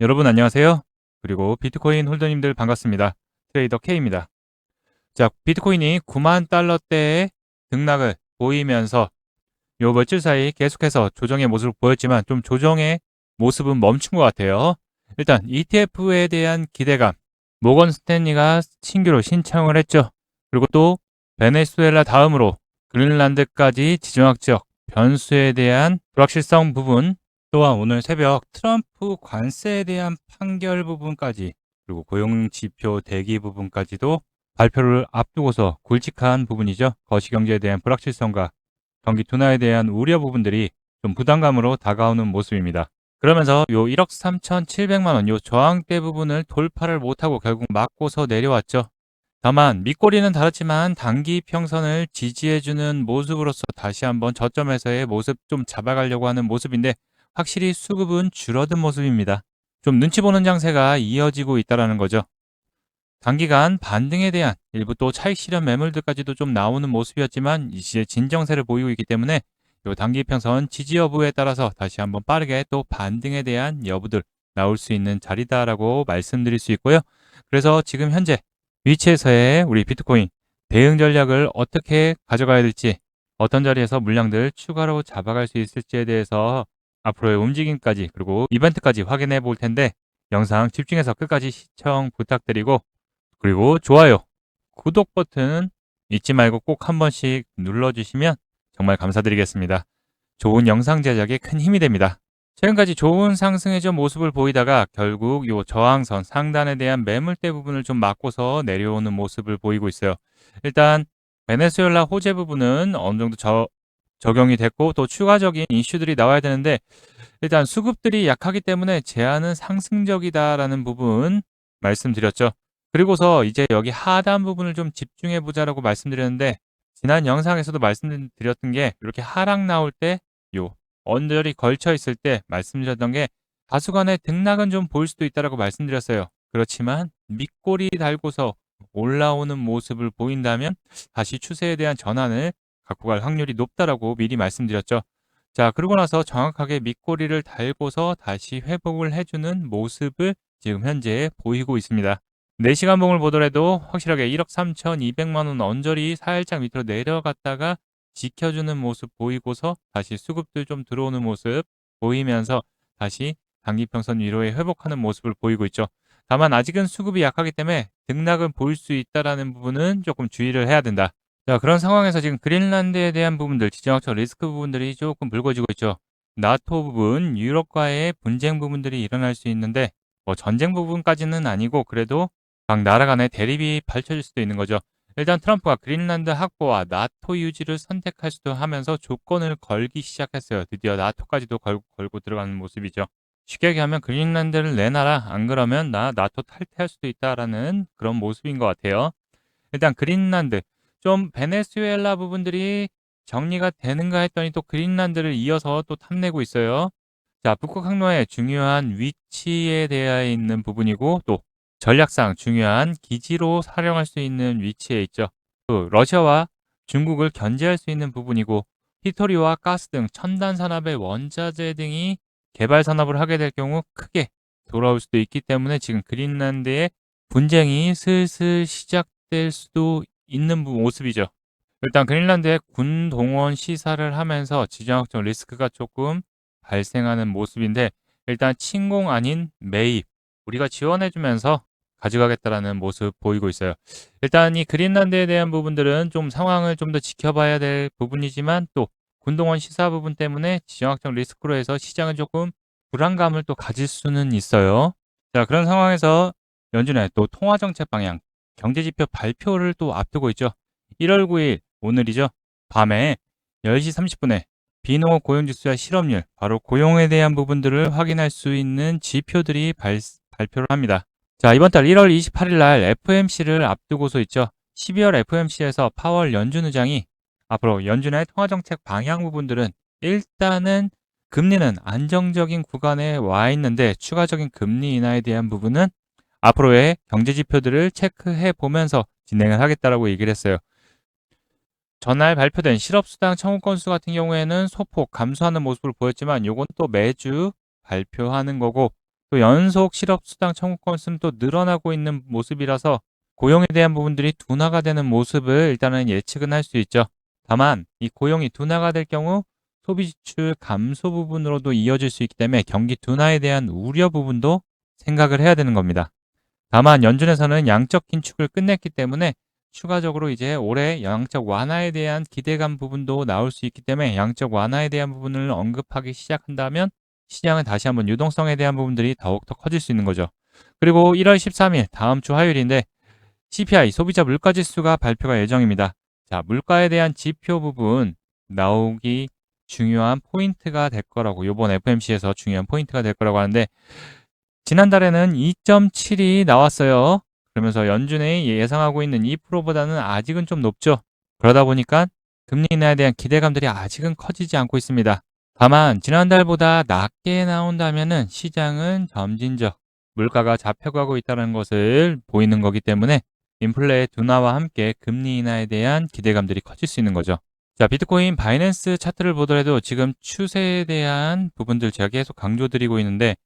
여러분 안녕하세요. 그리고 비트코인 홀더님들 반갑습니다. 트레이더 K입니다. 자, 비트코인이 9만 달러대의 등락을 보이면서 요 며칠 사이 계속해서 조정의 모습을 보였지만 좀 조정의 모습은 멈춘 것 같아요. 일단 ETF에 대한 기대감, 모건 스탠리가 신규로 신청을 했죠. 그리고 또 베네수엘라 다음으로 그린란드까지 지정학적 변수에 대한 불확실성 부분, 또한 오늘 새벽 트럼프 관세에 대한 판결 부분까지, 그리고 고용지표 대기 부분까지도 발표를 앞두고서 굵직한 부분이죠. 거시경제에 대한 불확실성과 경기 둔화에 대한 우려 부분들이 좀 부담감으로 다가오는 모습입니다. 그러면서 요 1억 3,700만 원 요 저항대 부분을 돌파를 못하고 결국 맞고서 내려왔죠. 다만 밑꼬리는 다르지만 단기 평선을 지지해주는 모습으로서 다시 한번 저점에서의 모습 좀 잡아가려고 하는 모습인데, 확실히 수급은 줄어든 모습입니다. 좀 눈치 보는 장세가 이어지고 있다는 거죠. 단기간 반등에 대한 일부 또 차익 실현 매물들까지도 좀 나오는 모습이었지만 이제 진정세를 보이고 있기 때문에 요 단기 평선 지지 여부에 따라서 다시 한번 빠르게 또 반등에 대한 여부들 나올 수 있는 자리다라고 말씀드릴 수 있고요. 그래서 지금 현재 위치에서의 우리 비트코인 대응 전략을 어떻게 가져가야 될지, 어떤 자리에서 물량들 추가로 잡아갈 수 있을지에 대해서 앞으로의 움직임까지 그리고 이벤트까지 확인해 볼 텐데, 영상 집중해서 끝까지 시청 부탁드리고, 그리고 좋아요, 구독 버튼 잊지 말고 꼭 한 번씩 눌러주시면 정말 감사드리겠습니다. 좋은 영상 제작에 큰 힘이 됩니다. 최근까지 좋은 상승의 좀 모습을 보이다가 결국 요 저항선 상단에 대한 매물대 부분을 좀 맞고서 내려오는 모습을 보이고 있어요. 일단 베네수엘라 호재 부분은 어느 정도 적용이 됐고 또 추가적인 이슈들이 나와야 되는데, 일단 수급들이 약하기 때문에 제한은 상승적이다라는 부분 말씀드렸죠. 그리고서 이제 여기 하단 부분을 좀 집중해 보자라고 말씀드렸는데, 지난 영상에서도 말씀드렸던 게 이렇게 하락 나올 때 요 언저리 걸쳐 있을 때 말씀드렸던 게 다수간의 등락은 좀 보일 수도 있다라고 말씀드렸어요. 그렇지만 밑꼬리 달고서 올라오는 모습을 보인다면 다시 추세에 대한 전환을 갖고 갈 확률이 높다라고 미리 말씀드렸죠. 자, 그러고 나서 정확하게 밑꼬리를 달고서 다시 회복을 해주는 모습을 지금 현재 보이고 있습니다. 4시간 봉을 보더라도 확실하게 1억 3,200만 원 언저리 살짝 밑으로 내려갔다가 지켜주는 모습 보이고서 다시 수급들 좀 들어오는 모습 보이면서 다시 단기평선 위로에 회복하는 모습을 보이고 있죠. 다만 아직은 수급이 약하기 때문에 등락은 보일 수 있다는 부분은 조금 주의를 해야 된다. 자, 그런 상황에서 지금 그린란드에 대한 부분들, 지정학적 리스크 부분들이 조금 불거지고 있죠. 나토 부분, 유럽과의 분쟁 부분들이 일어날 수 있는데, 뭐 전쟁 부분까지는 아니고 그래도 각 나라 간의 대립이 펼쳐질 수도 있는 거죠. 일단 트럼프가 그린란드 확보와 나토 유지를 선택할 수도 하면서 조건을 걸기 시작했어요. 드디어 나토까지도 걸고 들어가는 모습이죠. 쉽게 얘기하면 그린란드를 내놔라, 안 그러면 나 나토 탈퇴할 수도 있다라는 그런 모습인 것 같아요. 일단 그린란드, 좀 베네수엘라 부분들이 정리가 되는가 했더니 또 그린란드를 이어서 또 탐내고 있어요. 자, 북극 항로의 중요한 위치에 대해 있는 부분이고 또 전략상 중요한 기지로 활용할 수 있는 위치에 있죠. 또 러시아와 중국을 견제할 수 있는 부분이고, 히토리와 가스 등 첨단 산업의 원자재 등이 개발 산업을 하게 될 경우 크게 돌아올 수도 있기 때문에 지금 그린란드의 분쟁이 슬슬 시작될 수도 있는 모습이죠. 일단 그린란드의 군 동원 시사를 하면서 지정학적 리스크가 조금 발생하는 모습인데, 일단 침공 아닌 매입, 우리가 지원해주면서 가져가겠다라는 모습 보이고 있어요. 일단 이 그린란드에 대한 부분들은 좀 상황을 좀 더 지켜봐야 될 부분이지만, 또 군동원 시사 부분 때문에 지정학적 리스크로 해서 시장은 조금 불안감을 또 가질 수는 있어요. 자, 그런 상황에서 연준의 또 통화정책 방향, 경제지표 발표를 또 앞두고 있죠. 1월 9일 오늘이죠. 밤에 10시 30분에 비농업 고용지수와 실업률, 바로 고용에 대한 부분들을 확인할 수 있는 지표들이 발표를 합니다. 자, 이번 달 1월 28일 날 FOMC를 앞두고서 있죠. 12월 FOMC에서 파월 연준 의장이 앞으로 연준의 통화정책 방향 부분들은 일단은 금리는 안정적인 구간에 와 있는데 추가적인 금리 인하에 대한 부분은 앞으로의 경제 지표들을 체크해 보면서 진행을 하겠다라고 얘기를 했어요. 전날 발표된 실업수당 청구 건수 같은 경우에는 소폭 감소하는 모습을 보였지만 요건 또 매주 발표하는 거고, 또 연속 실업수당 청구 건수는 또 늘어나고 있는 모습이라서 고용에 대한 부분들이 둔화가 되는 모습을 일단은 예측은 할 수 있죠. 다만 이 고용이 둔화가 될 경우 소비 지출 감소 부분으로도 이어질 수 있기 때문에 경기 둔화에 대한 우려 부분도 생각을 해야 되는 겁니다. 다만 연준에서는 양적 긴축을 끝냈기 때문에 추가적으로 이제 올해 양적 완화에 대한 기대감 부분도 나올 수 있기 때문에 양적 완화에 대한 부분을 언급하기 시작한다면 시장은 다시 한번 유동성에 대한 부분들이 더욱더 커질 수 있는 거죠. 그리고 1월 13일 다음 주 화요일인데 CPI 소비자 물가지수가 발표가 예정입니다. 자, 물가에 대한 지표 부분 나오기 중요한 포인트가 될 거라고 이번 FOMC에서 중요한 포인트가 될 거라고 하는데 지난달에는 2.7이 나왔어요. 그러면서 연준이 예상하고 있는 2%보다는 아직은 좀 높죠. 그러다 보니까 금리 인하에 대한 기대감들이 아직은 커지지 않고 있습니다. 다만 지난달보다 낮게 나온다면은 시장은 점진적 물가가 잡혀가고 있다는 것을 보이는 거기 때문에 인플레의 둔화와 함께 금리 인하에 대한 기대감들이 커질 수 있는 거죠. 자, 비트코인 바이낸스 차트를 보더라도 지금 추세에 대한 부분들 제가 계속 강조드리고 있는데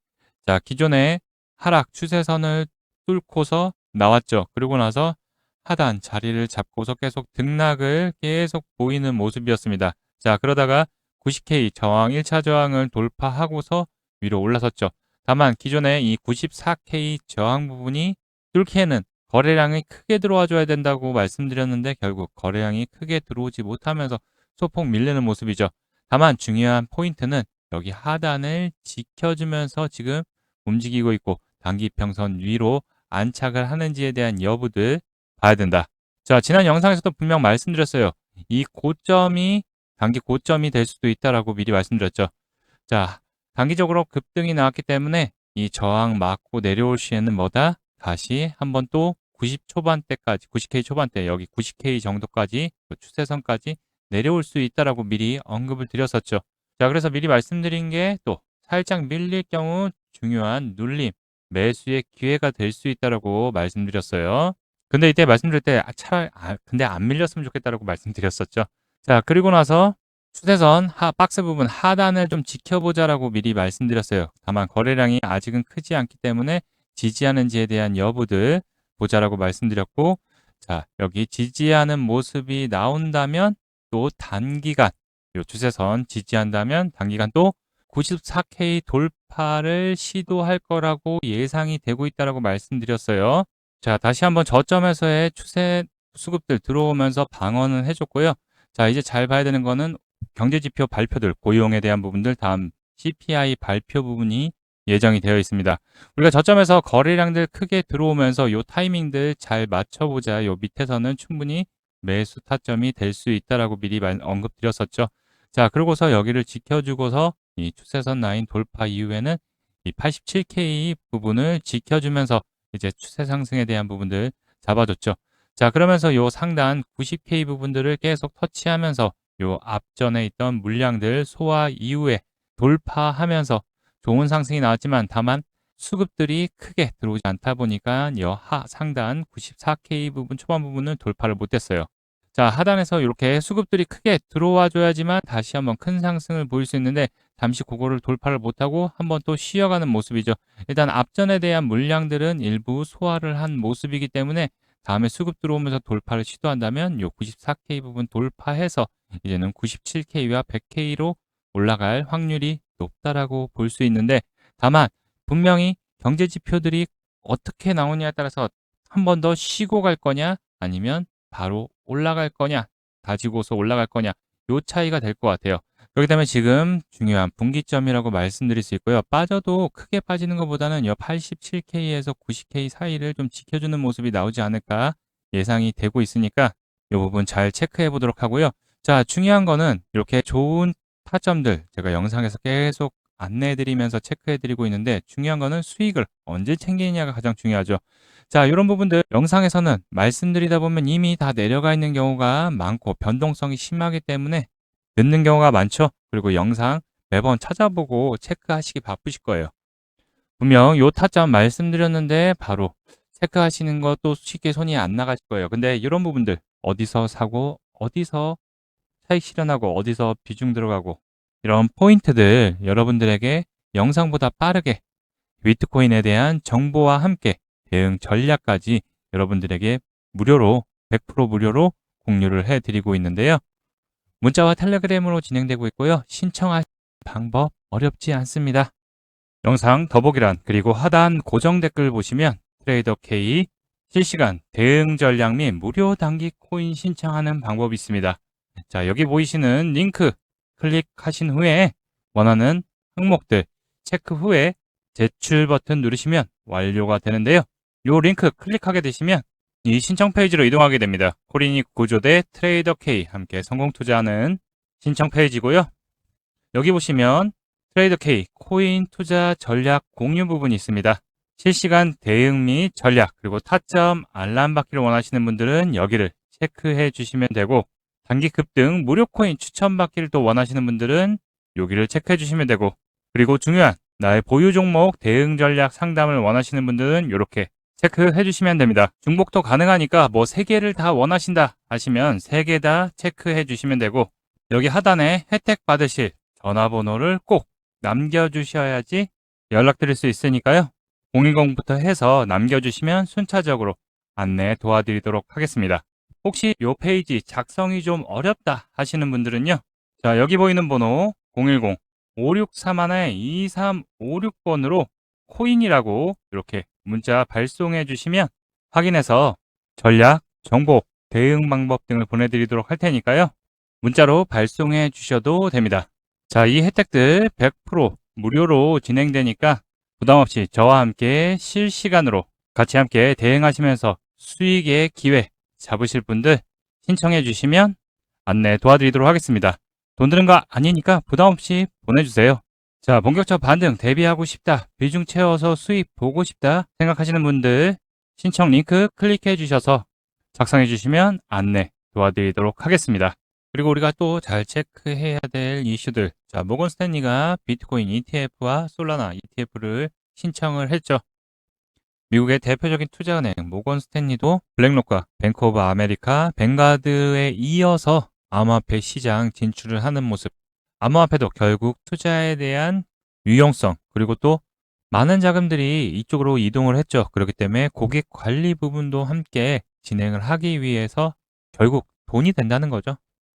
자, 기존의 하락 추세선을 뚫고서 나왔죠. 그리고 나서 하단 자리를 잡고서 계속 등락을 계속 보이는 모습이었습니다. 자, 그러다가 90K 저항 1차 저항을 돌파하고서 위로 올라섰죠. 다만 기존의 이 94K 저항 부분이 뚫기에는 거래량이 크게 들어와 줘야 된다고 말씀드렸는데 결국 거래량이 크게 들어오지 못하면서 소폭 밀리는 모습이죠. 다만 중요한 포인트는 여기 하단을 지켜주면서 지금 움직이고 있고 단기 평선 위로 안착을 하는지에 대한 여부들 봐야 된다. 자, 지난 영상에서도 분명 말씀드렸어요. 이 고점이 단기 고점이 될 수도 있다라고 미리 말씀드렸죠. 자, 단기적으로 급등이 나왔기 때문에 이 저항 맞고 내려올 시에는 뭐다? 다시 한번 또 90 초반대까지, 90K 초반대, 여기 90K 정도까지, 추세선까지 내려올 수 있다라고 미리 언급을 드렸었죠. 자, 그래서 미리 말씀드린 게 또 살짝 밀릴 경우 중요한 눌림, 매수의 기회가 될 수 있다라고 말씀드렸어요. 근데 이때 말씀드릴 때 차라리 근데 안 밀렸으면 좋겠다라고 말씀드렸었죠. 자, 그리고 나서 추세선 박스 부분 하단을 좀 지켜보자라고 미리 말씀드렸어요. 다만 거래량이 아직은 크지 않기 때문에 지지하는지에 대한 여부들 보자라고 말씀드렸고 자, 여기 지지하는 모습이 나온다면 또 단기간 요 추세선 지지한다면 단기간 또 94K 돌파를 시도할 거라고 예상이 되고 있다라고 말씀드렸어요. 자, 다시 한번 저점에서의 추세 수급들 들어오면서 방어는 해줬고요. 자, 이제 잘 봐야 되는 거는 경제지표 발표들, 고용에 대한 부분들, 다음 CPI 발표 부분이 예정이 되어 있습니다. 우리가 저점에서 거래량들 크게 들어오면서 요 타이밍들 잘 맞춰보자. 요 밑에서는 충분히 매수 타점이 될 수 있다라고 미리 언급드렸었죠. 자, 그러고서 여기를 지켜주고서 이 추세선 라인 돌파 이후에는 이 87K 부분을 지켜주면서 이제 추세 상승에 대한 부분들 잡아줬죠. 자, 그러면서 요 상단 90K 부분들을 계속 터치하면서 요 앞전에 있던 물량들 소화 이후에 돌파하면서 좋은 상승이 나왔지만 다만 수급들이 크게 들어오지 않다 보니까 여하 상단 94K 부분 초반 부분은 돌파를 못했어요. 자, 하단에서 이렇게 수급들이 크게 들어와 줘야지만 다시 한번 큰 상승을 보일 수 있는데 잠시 그거를 돌파를 못하고 한번 또 쉬어가는 모습이죠. 일단 앞전에 대한 물량들은 일부 소화를 한 모습이기 때문에 다음에 수급 들어오면서 돌파를 시도한다면 요 94K 부분 돌파해서 이제는 97K와 100K로 올라갈 확률이 높다라고 볼 수 있는데 다만 분명히 경제 지표들이 어떻게 나오냐에 따라서 한 번 더 쉬고 갈 거냐 아니면 바로 올라갈 거냐 다지고서 올라갈 거냐 요 차이가 될 것 같아요. 그렇기 때문에 지금 중요한 분기점이라고 말씀드릴 수 있고요. 빠져도 크게 빠지는 것보다는 요 87K에서 90K 사이를 좀 지켜주는 모습이 나오지 않을까 예상이 되고 있으니까 이 부분 잘 체크해 보도록 하고요. 자, 중요한 거는 이렇게 좋은 타점들 제가 영상에서 계속 안내해 드리면서 체크해 드리고 있는데 중요한 거는 수익을 언제 챙기느냐가 가장 중요하죠. 자, 이런 부분들 영상에서는 말씀드리다 보면 이미 다 내려가 있는 경우가 많고 변동성이 심하기 때문에 늦는 경우가 많죠. 그리고 영상 매번 찾아보고 체크하시기 바쁘실 거예요. 분명 요 타점 말씀드렸는데 바로 체크하시는 것도 쉽게 손이 안 나가실 거예요. 근데 이런 부분들 어디서 사고 어디서 차익 실현하고 어디서 비중 들어가고 이런 포인트들 여러분들에게 영상보다 빠르게 비트코인에 대한 정보와 함께 대응 전략까지 여러분들에게 무료로 100% 무료로 공유를 해드리고 있는데요. 문자와 텔레그램으로 진행되고 있고요. 신청하시는 방법 어렵지 않습니다. 영상 더보기란 그리고 하단 고정 댓글 보시면 트레이더 K 실시간 대응 전략 및 무료 단기 코인 신청하는 방법이 있습니다. 자, 여기 보이시는 링크 클릭하신 후에 원하는 항목들 체크 후에 제출 버튼 누르시면 완료가 되는데요. 이 링크 클릭하게 되시면 이 신청 페이지로 이동하게 됩니다. 코린이 구조대 트레이더 K 함께 성공 투자하는 신청 페이지고요. 여기 보시면 트레이더 K 코인 투자 전략 공유 부분이 있습니다. 실시간 대응 및 전략 그리고 타점 알람 받기를 원하시는 분들은 여기를 체크해 주시면 되고, 단기 급등 무료 코인 추천 받기를 또 원하시는 분들은 여기를 체크해 주시면 되고, 그리고 중요한 나의 보유 종목 대응 전략 상담을 원하시는 분들은 이렇게 체크해 주시면 됩니다. 중복도 가능하니까 뭐 3개를 다 원하신다 하시면 3개 다 체크해 주시면 되고, 여기 하단에 혜택 받으실 전화번호를 꼭 남겨주셔야지 연락드릴 수 있으니까요. 010부터 해서 남겨주시면 순차적으로 안내 도와드리도록 하겠습니다. 혹시 이 페이지 작성이 좀 어렵다 하시는 분들은요. 자, 여기 보이는 번호 010-563-2356번으로 코인이라고 이렇게 문자 발송해 주시면 확인해서 전략, 정보, 대응 방법 등을 보내드리도록 할 테니까요. 문자로 발송해 주셔도 됩니다. 자, 이 혜택들 100% 무료로 진행되니까 부담없이 저와 함께 실시간으로 같이 함께 대응하시면서 수익의 기회 잡으실 분들 신청해 주시면 안내 도와드리도록 하겠습니다. 돈 드는 거 아니니까 부담없이 보내주세요. 자, 본격적 반등 대비하고 싶다, 비중 채워서 수익 보고 싶다 생각하시는 분들 신청 링크 클릭해 주셔서 작성해 주시면 안내 도와드리도록 하겠습니다. 그리고 우리가 또 잘 체크해야 될 이슈들. 자, 모건 스탠리가 비트코인 ETF와 솔라나 ETF를 신청을 했죠. 미국의 대표적인 투자은행 모건 스탠리도 블랙록과 뱅크 오브 아메리카, 뱅가드에 이어서 암호화폐 시장 진출을 하는 모습. 암호화폐도 결국 투자에 대한 유용성, 그리고 또 많은 자금들이 이쪽으로 이동을 했죠. 그렇기 때문에 고객 관리 부분도 함께 진행을 하기 위해서 결국 돈이 된다는 거죠.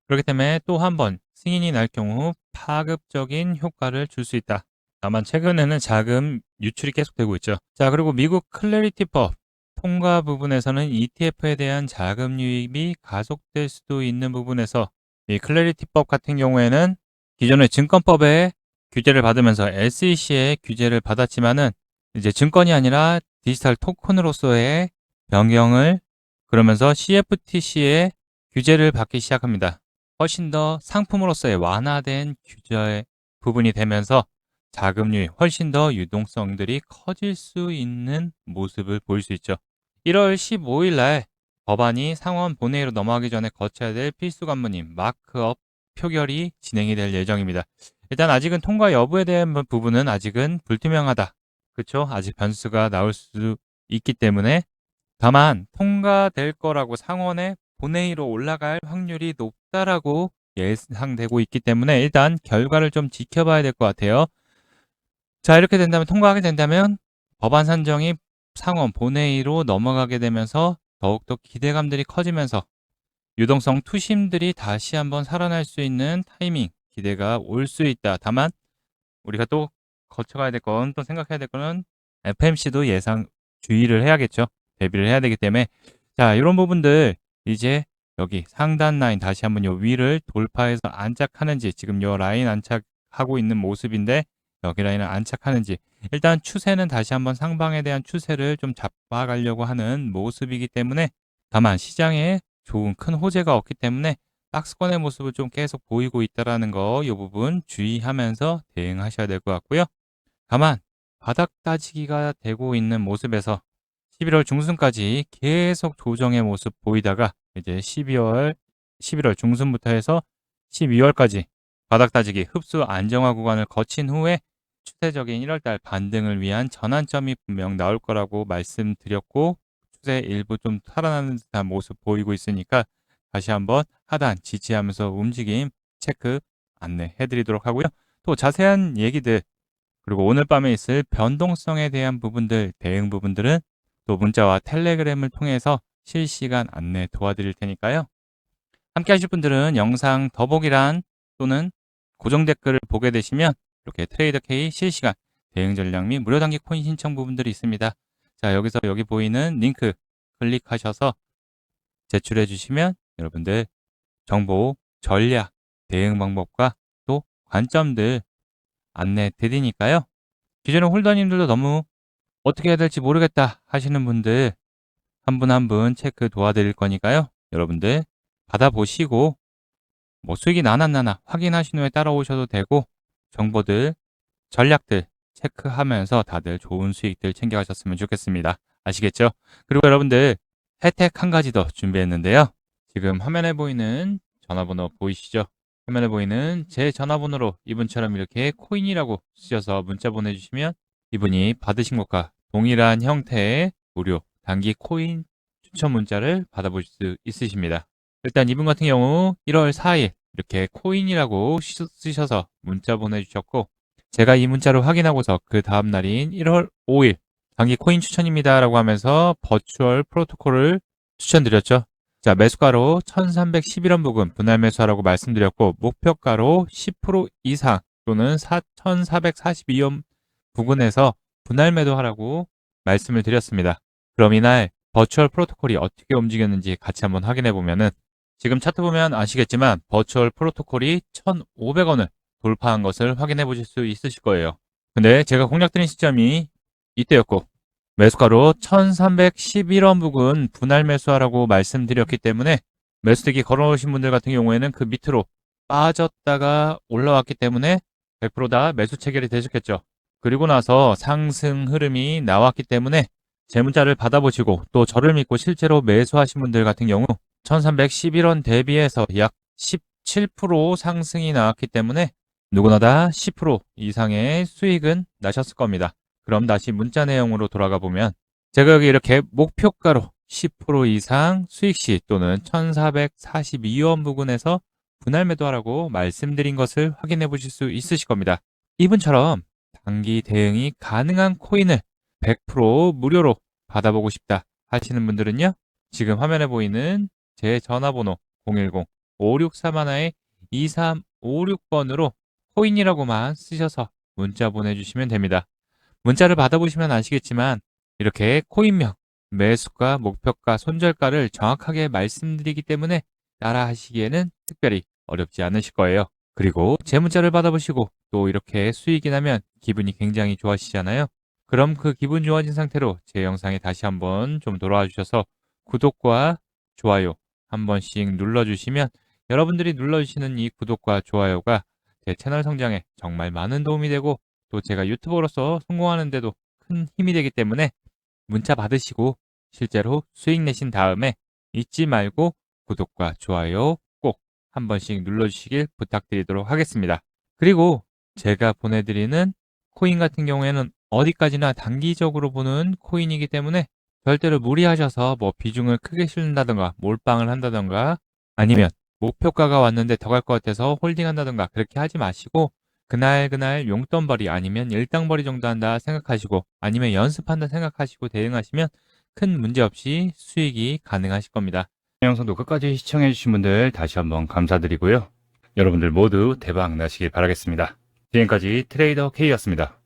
그렇기 때문에 또 한 번 승인이 날 경우 파급적인 효과를 줄 수 있다. 다만 최근에는 자금 유출이 계속되고 있죠. 자, 그리고 미국 클래리티법 통과 부분에서는 ETF에 대한 자금 유입이 가속될 수도 있는 부분에서 이 클래리티법 같은 경우에는 기존의 증권법에 규제를 받으면서 SEC의 규제를 받았지만은 이제 증권이 아니라 디지털 토큰으로서의 변경을, 그러면서 CFTC의 규제를 받기 시작합니다. 훨씬 더 상품으로서의 완화된 규제 부분이 되면서 자금 유입, 훨씬 더 유동성들이 커질 수 있는 모습을 보일 수 있죠. 1월 15일 날 법안이 상원 본회의로 넘어가기 전에 거쳐야 될 필수 관문인 마크업 표결이 진행이 될 예정입니다. 일단 아직은 통과 여부에 대한 부분은 아직은 불투명하다. 그렇죠? 아직 변수가 나올 수 있기 때문에, 다만 통과될 거라고 상원에 본회의로 올라갈 확률이 높다라고 예상되고 있기 때문에 일단 결과를 좀 지켜봐야 될 것 같아요. 자, 이렇게 된다면, 통과하게 된다면 법안 산정이 상원 본회의로 넘어가게 되면서 더욱더 기대감들이 커지면서 유동성 투심들이 다시 한번 살아날 수 있는 타이밍, 기대가 올 수 있다. 다만 우리가 또 거쳐가야 될 건, 또 생각해야 될 거는 FMC도 예상 주의를 해야겠죠. 대비를 해야 되기 때문에, 자, 이런 부분들 이제 여기 상단 라인 다시 한번 요 위를 돌파해서 안착하는지, 지금 요 라인 안착하고 있는 모습인데 여기 라인을 안착하는지, 일단 추세는 다시 한번 상방에 대한 추세를 좀 잡아가려고 하는 모습이기 때문에, 다만 시장에 좋은 큰 호재가 없기 때문에 박스권의 모습을 좀 계속 보이고 있다라는 거, 이 부분 주의하면서 대응하셔야 될 것 같고요. 다만 바닥 따지기가 되고 있는 모습에서 11월 중순까지 계속 조정의 모습 보이다가 이제 11월 중순부터 해서 12월까지 바닥 따지기 흡수 안정화 구간을 거친 후에 추세적인 1월달 반등을 위한 전환점이 분명 나올 거라고 말씀드렸고, 추세 일부 좀 살아나는 듯한 모습 보이고 있으니까 다시 한번 하단 지지하면서 움직임 체크 안내해 드리도록 하고요. 또 자세한 얘기들 그리고 오늘 밤에 있을 변동성에 대한 부분들, 대응 부분들은 또 문자와 텔레그램을 통해서 실시간 안내 도와드릴 테니까요. 함께 하실 분들은 영상 더보기란 또는 고정 댓글을 보게 되시면 이렇게 트레이더 K 실시간 대응 전략 및 무료 단기 코인 신청 부분들이 있습니다. 자, 여기서 여기 보이는 링크 클릭하셔서 제출해 주시면 여러분들 정보, 전략, 대응 방법과 또 관점들 안내 드리니까요. 기존의 홀더님들도 너무 어떻게 해야 될지 모르겠다 하시는 분들 한 분 한 분 체크 도와드릴 거니까요. 여러분들 받아보시고 뭐 수익이 나나 확인하신 후에 따라오셔도 되고 정보들, 전략들 체크하면서 다들 좋은 수익들 챙겨가셨으면 좋겠습니다. 아시겠죠? 그리고 여러분들 혜택 한 가지 더 준비했는데요. 지금 화면에 보이는 전화번호 보이시죠? 화면에 보이는 제 전화번호로 이분처럼 이렇게 코인이라고 쓰셔서 문자 보내주시면 이분이 받으신 것과 동일한 형태의 무료 단기 코인 추천 문자를 받아보실 수 있으십니다. 일단 이분 같은 경우 1월 4일 이렇게 코인이라고 쓰셔서 문자 보내주셨고 제가 이 문자를 확인하고서 그 다음 날인 1월 5일 단기 코인 추천입니다 라고 하면서 버추얼 프로토콜을 추천드렸죠. 자, 매수가로 1311원 부근 분할 매수하라고 말씀드렸고 목표가로 10% 이상 또는 1442원 부근에서 분할 매도하라고 말씀을 드렸습니다. 그럼 이날 버추얼 프로토콜이 어떻게 움직였는지 같이 한번 확인해 보면은 지금 차트 보면 아시겠지만 버추얼 프로토콜이 1,500원을 돌파한 것을 확인해 보실 수 있으실 거예요. 근데 제가 공략드린 시점이 이때였고 매수가로 1311원 부근 분할 매수하라고 말씀드렸기 때문에 매수대기 걸어놓으신 분들 같은 경우에는 그 밑으로 빠졌다가 올라왔기 때문에 100%다 매수 체결이 되셨겠죠. 그리고 나서 상승 흐름이 나왔기 때문에 제 문자를 받아보시고 또 저를 믿고 실제로 매수하신 분들 같은 경우 1311원 대비해서 약 17% 상승이 나왔기 때문에 누구나 다 10% 이상의 수익은 나셨을 겁니다. 그럼 다시 문자 내용으로 돌아가 보면 제가 여기 이렇게 목표가로 10% 이상 수익 시 또는 1442원 부근에서 분할 매도하라고 말씀드린 것을 확인해 보실 수 있으실 겁니다. 이분처럼 단기 대응이 가능한 코인을 100% 무료로 받아보고 싶다 하시는 분들은요. 지금 화면에 보이는 제 전화번호 010-5631-2356번으로 코인이라고만 쓰셔서 문자 보내주시면 됩니다. 문자를 받아보시면 아시겠지만 이렇게 코인명, 매수가, 목표가, 손절가를 정확하게 말씀드리기 때문에 따라 하시기에는 특별히 어렵지 않으실 거예요. 그리고 제 문자를 받아보시고 또 이렇게 수익이 나면 기분이 굉장히 좋아지시잖아요. 그럼 그 기분 좋아진 상태로 제 영상에 다시 한번 좀 돌아와 주셔서 구독과 좋아요 한 번씩 눌러주시면 여러분들이 눌러주시는 이 구독과 좋아요가 제 채널 성장에 정말 많은 도움이 되고 또 제가 유튜버로서 성공하는 데도 큰 힘이 되기 때문에 문자 받으시고 실제로 수익 내신 다음에 잊지 말고 구독과 좋아요 꼭 한 번씩 눌러주시길 부탁드리도록 하겠습니다. 그리고 제가 보내드리는 코인 같은 경우에는 어디까지나 단기적으로 보는 코인이기 때문에 절대로 무리하셔서 뭐 비중을 크게 실는다던가 몰빵을 한다던가 아니면 목표가가 왔는데 더 갈 것 같아서 홀딩한다던가 그렇게 하지 마시고 그날 용돈벌이 아니면 일당벌이 정도 한다 생각하시고 아니면 연습한다 생각하시고 대응하시면 큰 문제 없이 수익이 가능하실 겁니다. 영상도 끝까지 시청해주신 분들 다시 한번 감사드리고요. 여러분들 모두 대박 나시길 바라겠습니다. 지금까지 트레이더 K였습니다.